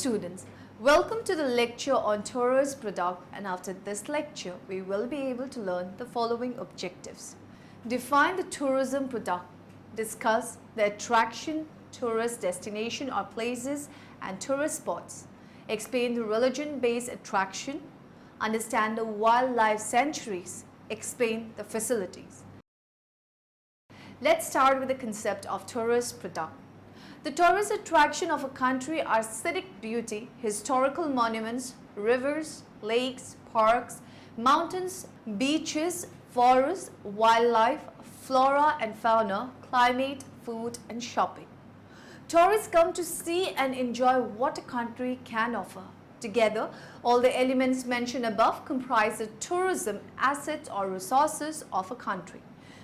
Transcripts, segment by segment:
students, welcome to the lecture on tourist product, and after this lecture we will be able to learn the following objectives. Define the tourism product, discuss the attraction, tourist destination or places and tourist spots, explain the religion-based attraction, understand the wildlife sanctuaries, explain the facilities. Let's start with the concept of tourist product. The tourist attraction of a country are scenic beauty, historical monuments, rivers, lakes, parks, mountains, beaches, forests, wildlife, flora and fauna, climate, food and shopping. Tourists come to see and enjoy what a country can offer. Together, all the elements mentioned above comprise the tourism assets or resources of a country.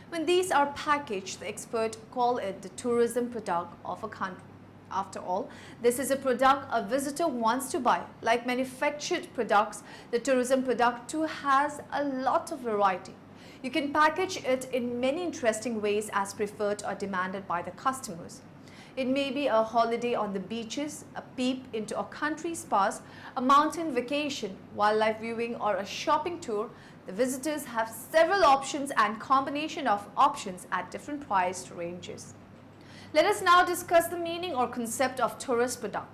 When these are packaged, the experts call it the tourism product of a country. After all, this is a product a visitor wants to buy. Like manufactured products, the tourism product too has a lot of variety. You can package it in many interesting ways as preferred or demanded by the customers. It may be a holiday on the beaches, a peep into a country spas, a mountain vacation, wildlife viewing or a shopping tour. The visitors have several options and combination of options at different price ranges. Let us now discuss the meaning or concept of tourist product.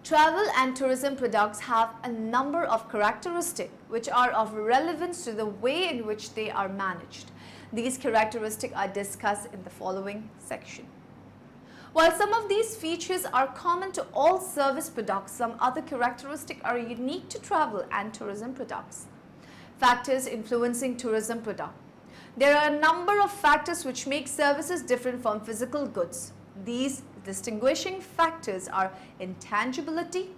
Travel and tourism products have a number of characteristics which are of relevance to the way in which they are managed. These characteristics are discussed in the following section. While some of these features are common to all service products, some other characteristics are unique to travel and tourism products. Factors influencing tourism product. There are a number of factors which make services different from physical goods. These distinguishing factors are intangibility.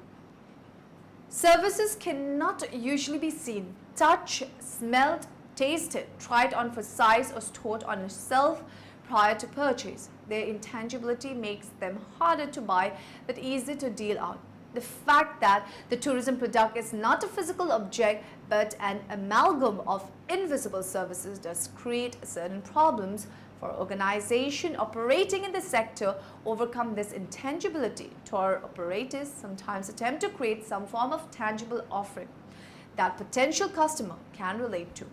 Services cannot usually be seen, touched, smelled, tasted, tried on for size or stored on a shelf prior to purchase. Their intangibility makes them harder to buy but easier to deal out. The fact that the tourism product is not a physical object but an amalgam of invisible services does create certain problems for organizations operating in the sector. Overcome this intangibility. Tour operators sometimes attempt to create some form of tangible offering that potential customer can relate to.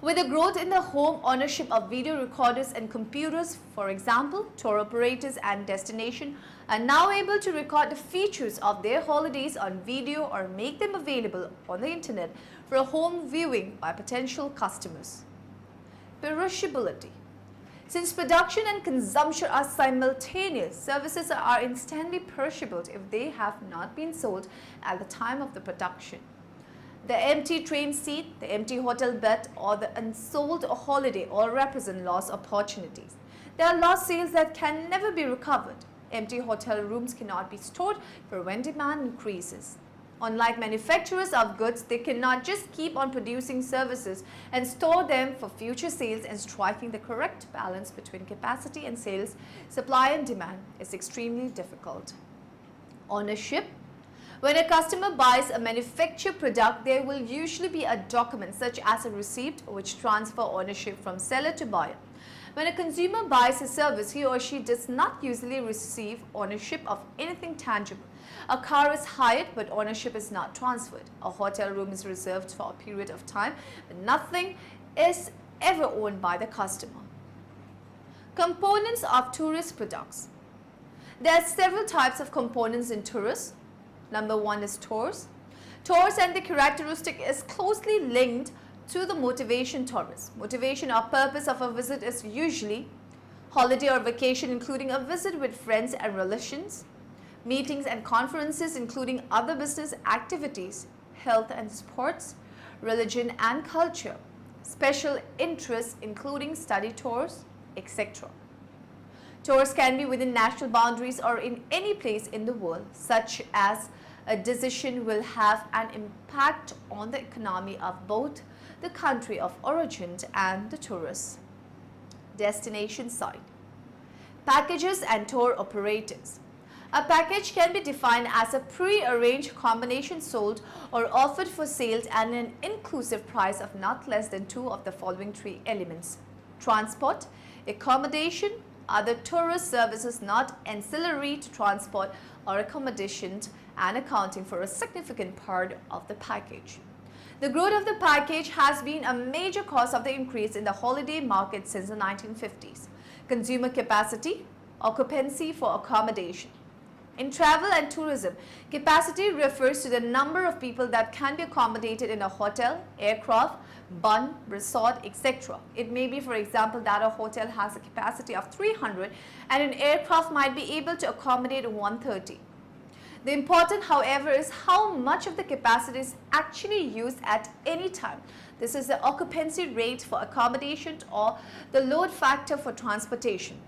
With the growth in the home ownership of video recorders and computers, for example, tour operators and destination are now able to record the features of their holidays on video or make them available on the internet for a home viewing by potential customers. Perishability. Since production and consumption are simultaneous, services are instantly perishable if they have not been sold at the time of the production. The empty train seat, the empty hotel bed or the unsold holiday all represent lost opportunities. There are lost sales that can never be recovered. Empty hotel rooms cannot be stored for when demand increases. Unlike manufacturers of goods, they cannot just keep on producing services and store them for future sales, and striking the correct balance between capacity and sales, supply and demand is extremely difficult. Ownership. When a customer buys a manufactured product, there will usually be a document such as a receipt which transfer ownership from seller to buyer. When a consumer buys a service, he or she does not usually receive ownership of anything tangible. A car is hired but ownership is not transferred. A hotel room is reserved for a period of time but nothing is ever owned by the customer. Components of tourist products. There are several types of components in tourists. Number one is tours. Tours and the characteristic is closely linked to the motivation tourist. Motivation or purpose of a visit is usually holiday or vacation, including a visit with friends and relations, meetings and conferences including other business activities, health and sports, religion and culture, special interests including study tours, etc. Tours can be within national boundaries or in any place in the world, such as a decision will have an impact on the economy of both the country of origin and the tourist. Destination site. Packages and tour operators. A package can be defined as a pre-arranged combination sold or offered for sale at an inclusive price of not less than two of the following three elements: transport, accommodation, other tourist services not ancillary to transport or accommodation and accounting for a significant part of the package. The growth of the package has been a major cause of the increase in the holiday market since the 1950s. Consumer capacity, occupancy for accommodation. In travel and tourism, capacity refers to the number of people that can be accommodated in a hotel, aircraft, bun, resort, etc. It may be, for example, that a hotel has a capacity of 300 and an aircraft might be able to accommodate 130. The important, however, is how much of the capacity is actually used at any time. This is the occupancy rate for accommodation or the load factor for transportation.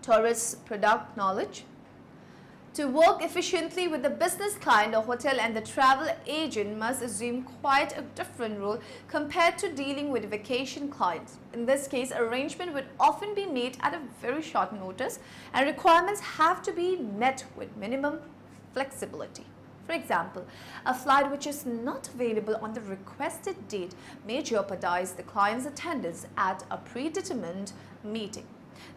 Tourist product knowledge. To work efficiently with the business client, the hotel and the travel agent must assume quite a different role compared to dealing with vacation clients. In this case, arrangement would often be made at a very short notice and requirements have to be met with minimum flexibility. For example, a flight which is not available on the requested date may jeopardize the client's attendance at a predetermined meeting.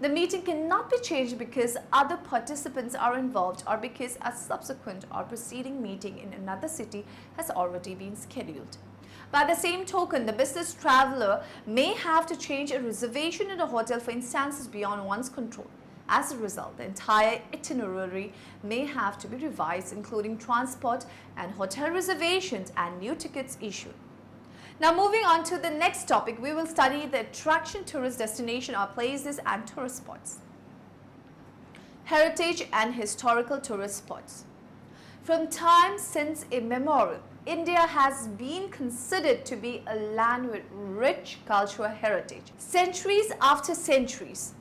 The meeting cannot be changed because other participants are involved or because a subsequent or preceding meeting in another city has already been scheduled. By the same token, the business traveler may have to change a reservation in a hotel for instances beyond one's control. As a result, the entire itinerary may have to be revised, including transport and hotel reservations and new tickets issued. Now moving on to the next topic, we will study the attraction tourist destination or places and tourist spots. Heritage and historical tourist spots. From time since immemorial, India has been considered to be a land with rich cultural heritage. Centuries after centuries,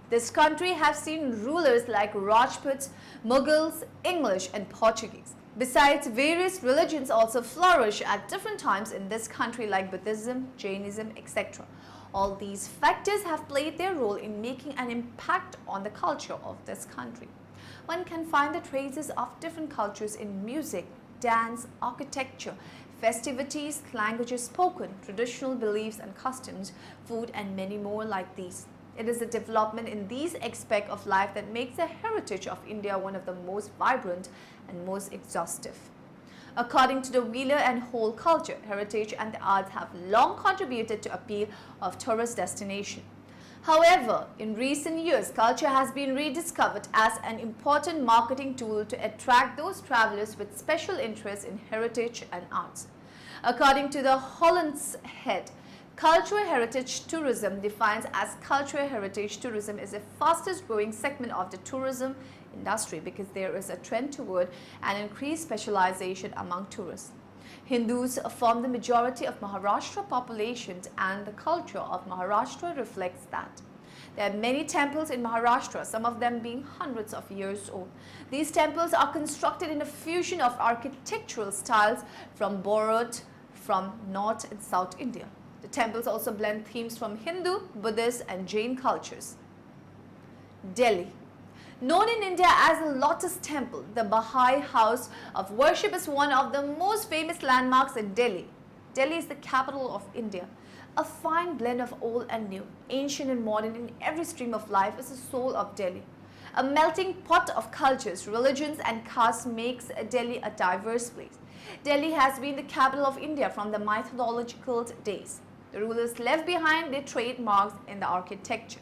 this country has seen rulers like Rajputs, Mughals, English and Portuguese. Besides, various religions also flourish at different times in this country like Buddhism, Jainism, etc. All these factors have played their role in making an impact on the culture of this country. One can find the traces of different cultures in music, dance, architecture, festivities, languages spoken, traditional beliefs and customs, food and many more like these. It is the development in these aspects of life that makes the heritage of India one of the most vibrant and most exhaustive. According to the Wheeler and Hole culture, heritage and the arts have long contributed to appeal of tourist destination. However, in recent years, culture has been rediscovered as an important marketing tool to attract those travelers with special interest in heritage and arts. According to the Holland's Head, cultural heritage tourism defines as cultural heritage tourism is the fastest growing segment of the tourism industry because there is a trend toward an increased specialization among tourists. Hindus form the majority of Maharashtra populations and the culture of Maharashtra reflects that. There are many temples in Maharashtra, some of them being hundreds of years old. These temples are constructed in a fusion of architectural styles from borrowed from North and South India. The temples also blend themes from Hindu, Buddhist and Jain cultures. Delhi. Known in India as the Lotus Temple, the Baha'i house of worship is one of the most famous landmarks in Delhi. Delhi is the capital of India. A fine blend of old and new, ancient and modern in every stream of life is the soul of Delhi. A melting pot of cultures, religions and castes makes Delhi a diverse place. Delhi has been the capital of India from the mythological days. The rulers left behind their trademarks in the architecture.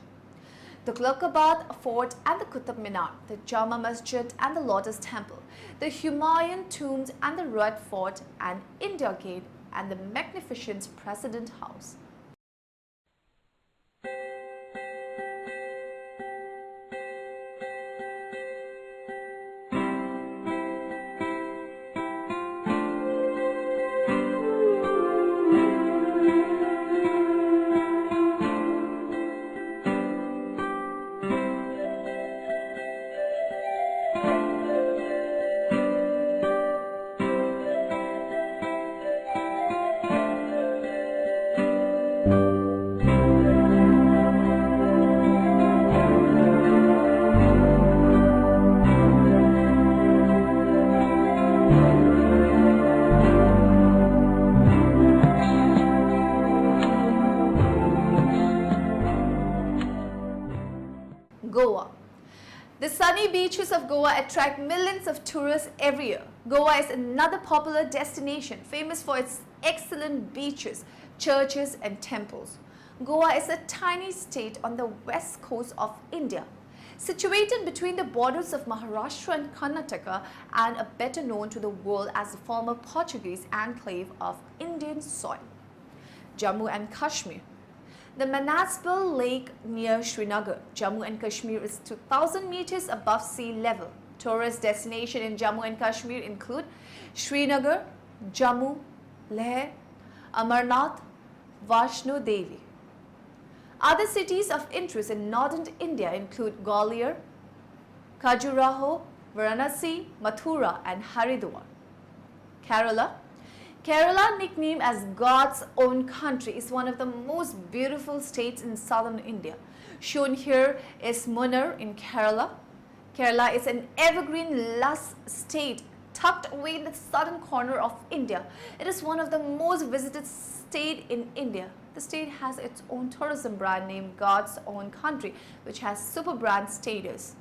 The Tughlaqabad Fort and the Qutub Minar, the Jama Masjid and the Lotus Temple, the Humayun tombs and the Red Fort and India Gate and the magnificent President House. The sunny beaches of Goa attract millions of tourists every year. Goa is another popular destination, famous for its excellent beaches, churches and temples. Goa is a tiny state on the west coast of India, situated between the borders of Maharashtra and Karnataka, and better known to the world as the former Portuguese enclave of Indian soil. Jammu and Kashmir. The Manasbal Lake near Srinagar, Jammu and Kashmir, is 2,000 meters above sea level. Tourist destinations in Jammu and Kashmir include Srinagar, Jammu, Leh, Amarnath, Vaishno Devi. Other cities of interest in northern India include Gwalior, Khajuraho, Varanasi, Mathura and Haridwar. Kerala. Kerala, nicknamed as God's own country, is one of the most beautiful states in southern India. Shown here is Munnar in Kerala. Kerala is an evergreen lush state tucked away in the southern corner of India. It is one of the most visited states in India. The state has its own tourism brand named God's Own Country, which has super brand status.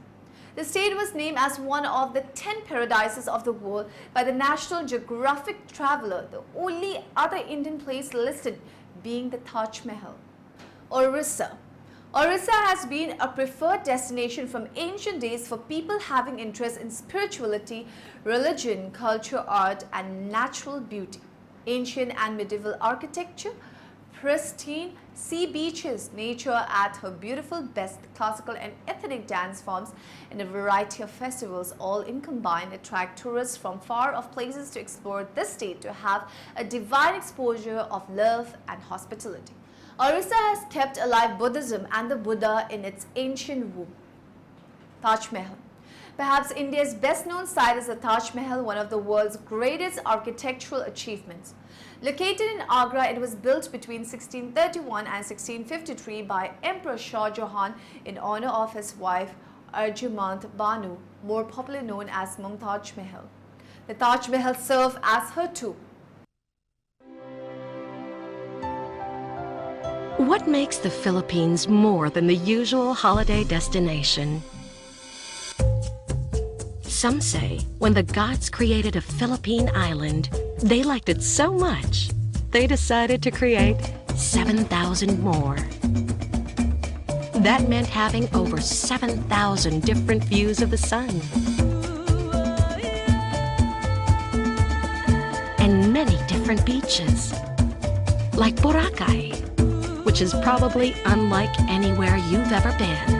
The state was named as one of the 10 paradises of the world by the National Geographic Traveler, the only other Indian place listed being the Taj Mahal. Orissa. Orissa has been a preferred destination from ancient days for people having interest in spirituality, religion, culture, art, and natural beauty. Ancient and medieval architecture, pristine sea beaches, nature at her beautiful best, classical and ethnic dance forms, and a variety of festivals, all in combined, attract tourists from far off places to explore this state to have a divine exposure of love and hospitality. Orissa has kept alive Buddhism and the Buddha in its ancient womb. Taj Mahal. Perhaps India's best known site is the Taj Mahal, one of the world's greatest architectural achievements. Located in Agra, it was built between 1631 and 1653 by Emperor Shah Jahan in honor of his wife Arjamand Banu, more popularly known as Mumtaz Mahal. The Taj Mahal served as her tomb. What makes the Philippines more than the usual holiday destination? Some say when the gods created a Philippine island, they liked it so much, they decided to create 7,000 more. That meant having over 7,000 different views of the sun. And many different beaches, like Boracay, which is probably unlike anywhere you've ever been.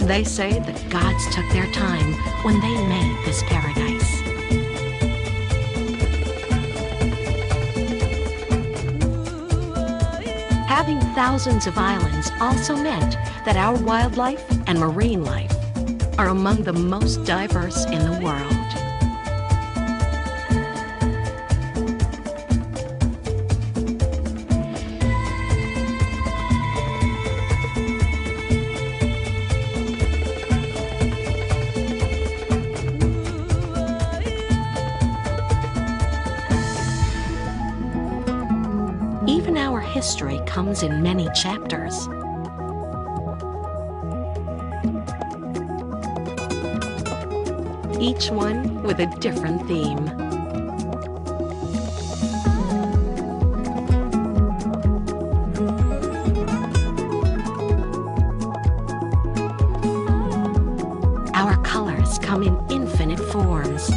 They say that gods took their time when they made this paradise. Having thousands of islands also meant that our wildlife and marine life are among the most diverse in the world. Even our history comes in many chapters. Each one with a different theme. Our colors come in infinite forms.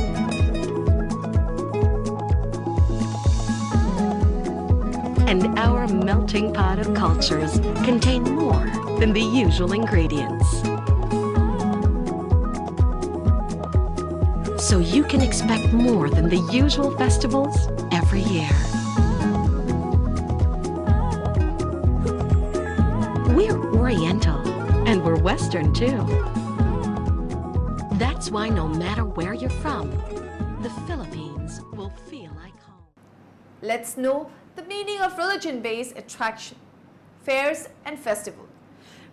And our melting pot of cultures contain more than the usual ingredients. So you can expect more than the usual festivals every year. We're Oriental, and we're Western too. That's why no matter where you're from, the Philippines will feel like home. Let's know the meaning of religion-based attraction, fairs and festivals.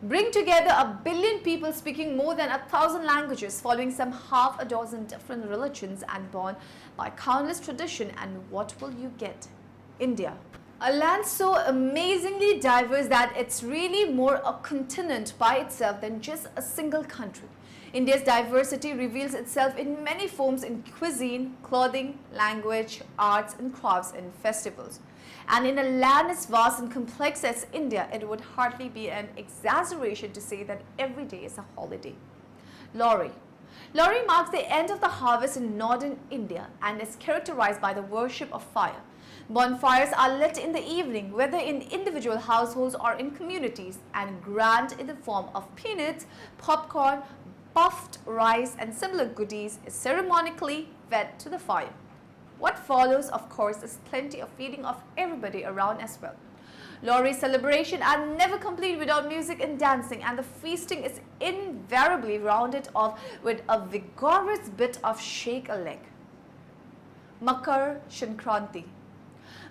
Bring together 1 billion people speaking more than 1,000 languages, following some half a dozen different religions and born by countless traditions, and what will you get? India. A land so amazingly diverse that it's really more a continent by itself than just a single country. India's diversity reveals itself in many forms in cuisine, clothing, language, arts and crafts and festivals. And in a land as vast and complex as India, it would hardly be an exaggeration to say that every day is a holiday. Lori. Lori marks the end of the harvest in northern India and is characterized by the worship of fire. Bonfires are lit in the evening, whether in individual households or in communities, and grand in the form of peanuts, popcorn, puffed rice and similar goodies is ceremonically fed to the fire. What follows, of course, is plenty of feeding of everybody around as well. Lori's celebrations are never complete without music and dancing, and the feasting is invariably rounded off with a vigorous bit of shake a leg. Makar Sankranti.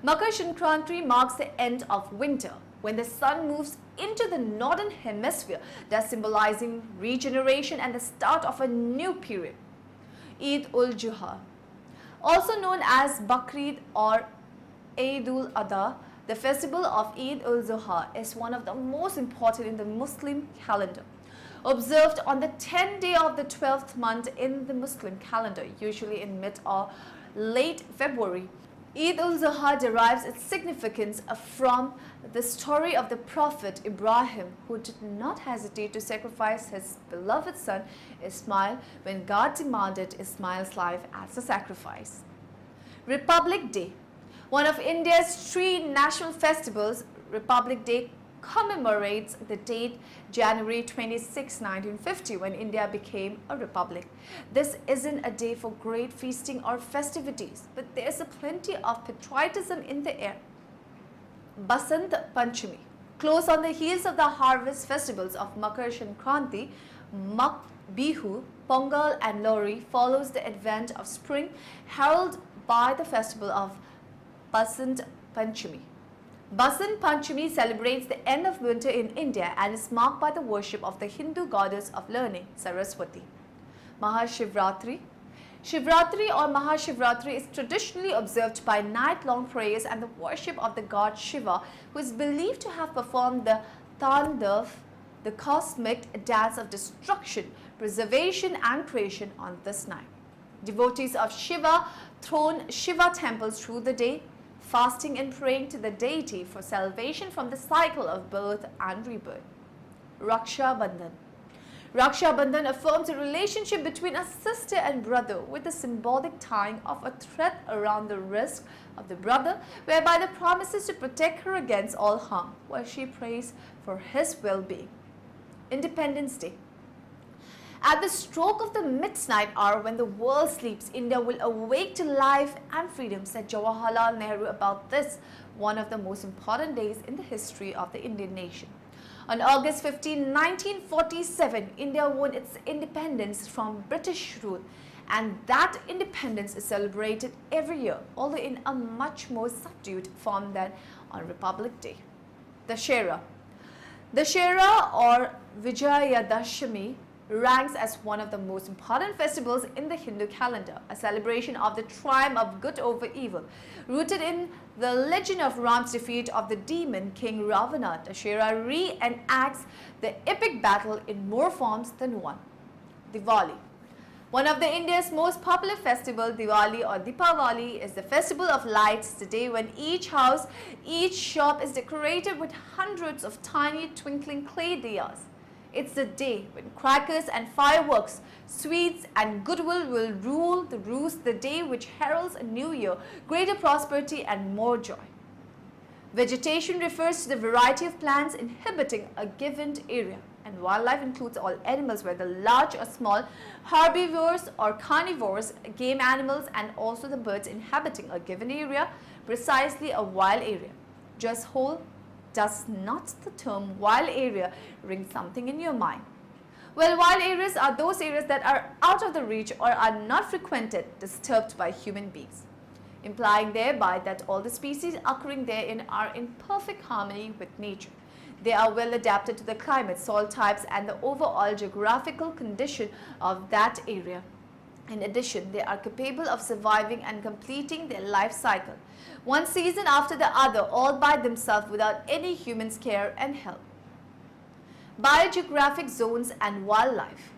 Makar Sankranti marks the end of winter, when the sun moves into the northern hemisphere, thus symbolizing regeneration and the start of a new period. Eid-ul-Juha. Also known as Bakrid or Eid-ul-Adha, the festival of Eid-ul-Zuha is one of the most important in the Muslim calendar. Observed on the 10th day of the 12th month in the Muslim calendar, usually in mid or late February, Eid-ul-Zuha derives its significance from the story of the Prophet Ibrahim, who did not hesitate to sacrifice his beloved son Ismail when God demanded Ismail's life as a sacrifice. Republic Day. One of India's three national festivals, Republic Day commemorates the date January 26, 1950, when India became a republic. This isn't a day for great feasting or festivities, but there's a plenty of patriotism in the air. Basant Panchami. Close on the heels of the harvest festivals of Makar Sankranti, Mak Bihu, Pongal and Lori follows the advent of spring, heralded by the festival of Basant Panchami. Basant Panchami celebrates the end of winter in India and is marked by the worship of the Hindu goddess of learning, Saraswati. Mahashivratri. Shivratri or Mahashivratri is traditionally observed by night-long prayers and the worship of the god Shiva, who is believed to have performed the Tandav, the cosmic dance of destruction, preservation and creation on this night. Devotees of Shiva throne Shiva temples through the day, fasting and praying to the deity for salvation from the cycle of birth and rebirth. Raksha Bandhan. Raksha Bandhan affirms a relationship between a sister and brother with the symbolic tying of a thread around the wrist of the brother, whereby the promises to protect her against all harm, while she prays for his well-being. Independence Day. At the stroke of the midnight hour, when the world sleeps, India will awake to life and freedom, said Jawaharlal Nehru about this, one of the most important days in the history of the Indian nation. On August 15, 1947, India won its independence from British rule, and that independence is celebrated every year, although in a much more subdued form than on Republic Day. Dussehra. Dussehra or Vijayadashami ranks as one of the most important festivals in the Hindu calendar, a celebration of the triumph of good over evil. Rooted in the legend of Ram's defeat of the demon king Ravana, Dussehra reenacts the epic battle in more forms than one. Diwali. One of the India's most popular festival, Diwali or Deepavali, is the festival of lights, the day when each house, each shop is decorated with hundreds of tiny twinkling clay diyas. It's the day when crackers and fireworks, sweets and goodwill will rule the roost, the day which heralds a new year, greater prosperity and more joy. Vegetation refers to the variety of plants inhabiting a given area, and wildlife includes all animals, whether large or small, herbivores or carnivores, game animals, and also the birds inhabiting a given area, precisely a wild area. Just whole. Does not the term wild area ring something in your mind? Well, wild areas are those areas that are out of the reach or are not frequented, disturbed by human beings, implying thereby that all the species occurring therein are in perfect harmony with nature. They are well adapted to the climate, soil types and the overall geographical condition of that area. In addition, they are capable of surviving and completing their life cycle, one season after the other, all by themselves without any human's care and help. Biogeographic zones and wildlife.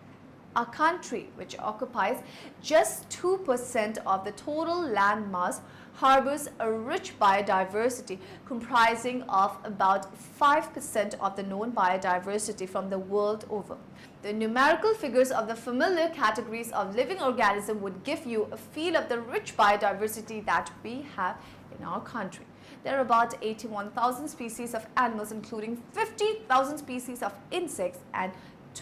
A country which occupies just 2% of the total land mass harbors a rich biodiversity comprising of about 5% of the known biodiversity from the world over. The numerical figures of the familiar categories of living organisms would give you a feel of the rich biodiversity that we have in our country. There are about 81,000 species of animals, including 50,000 species of insects and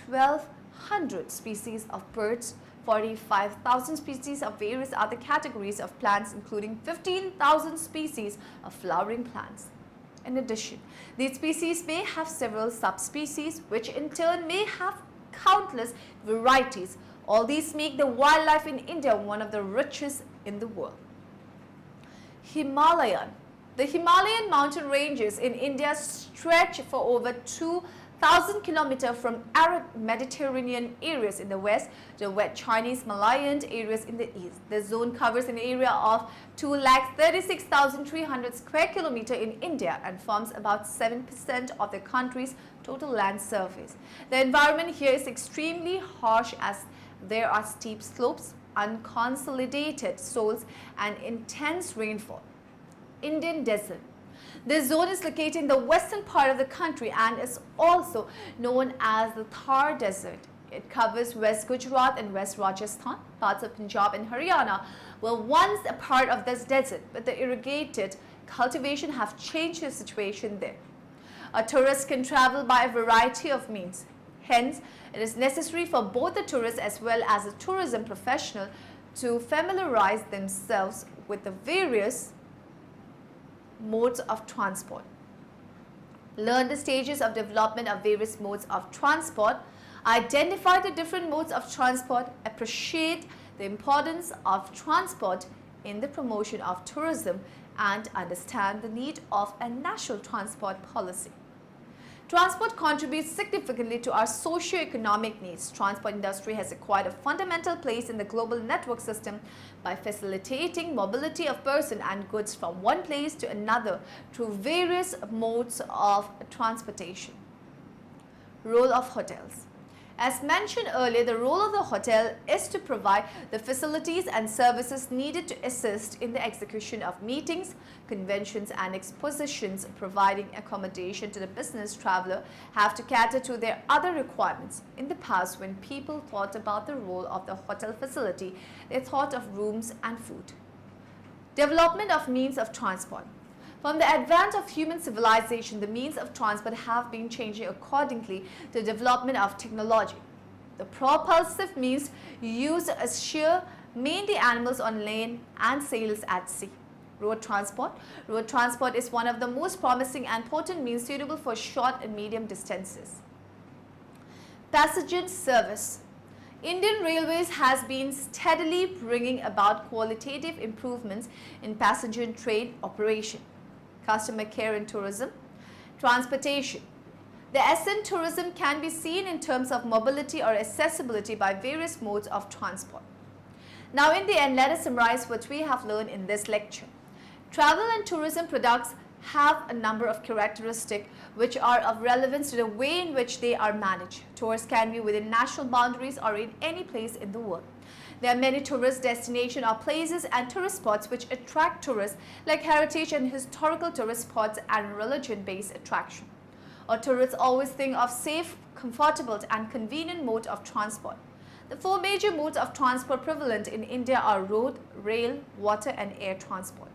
1,200 species of birds, 45,000 species of various other categories of plants, including 15,000 species of flowering plants. In addition, these species may have several subspecies, which in turn may have countless varieties. All these make the wildlife in India one of the richest in the world. Himalayan. The Himalayan mountain ranges in India stretch for over 2,000 kilometers from arid Mediterranean areas in the west to wet Chinese Malayan areas in the east. The zone covers an area of 236,300 square kilometers in India and forms about 7% of the country's total land surface. The environment here is extremely harsh as there are steep slopes, unconsolidated soils and intense rainfall. Indian desert. This zone is located in the western part of the country and is also known as the Thar Desert. It covers West Gujarat and West Rajasthan. Parts of Punjab and Haryana were once a part of this desert, but the irrigated cultivation have changed the situation there. A tourist can travel by a variety of means. Hence, it is necessary for both the tourist as well as the tourism professional to familiarize themselves with the various modes of transport. Learn the stages of development of various modes of transport, identify the different modes of transport, appreciate the importance of transport in the promotion of tourism, and understand the need of a national transport policy. Transport contributes significantly to our socio-economic needs. Transport industry has acquired a fundamental place in the global network system by facilitating mobility of persons and goods from one place to another through various modes of transportation. Role of hotels. As mentioned earlier, the role of the hotel is to provide the facilities and services needed to assist in the execution of meetings, conventions and expositions. Providing accommodation to the business traveler have to cater to their other requirements. In the past, when people thought about the role of the hotel facility, they thought of rooms and food. Development of means of transport. From the advent of human civilization, the means of transport have been changing accordingly to the development of technology. The propulsive means used as sheer mainly animals on land and sails at sea. Road transport. Road transport is one of the most promising and potent means suitable for short and medium distances. Passenger service. Indian Railways has been steadily bringing about qualitative improvements in passenger train operation. Customer care in tourism. Transportation. The ascent tourism can be seen in terms of mobility or accessibility by various modes of transport. Now in the end, let us summarize what we have learned in this lecture. Travel and tourism products have a number of characteristics which are of relevance to the way in which they are managed. Tours can be within national boundaries or in any place in the world. There are many tourist destinations or places and tourist spots which attract tourists, like heritage and historical tourist spots and religion-based attraction. Or tourists always think of safe, comfortable and convenient mode of transport. The four major modes of transport prevalent in India are road, rail, water and air transport.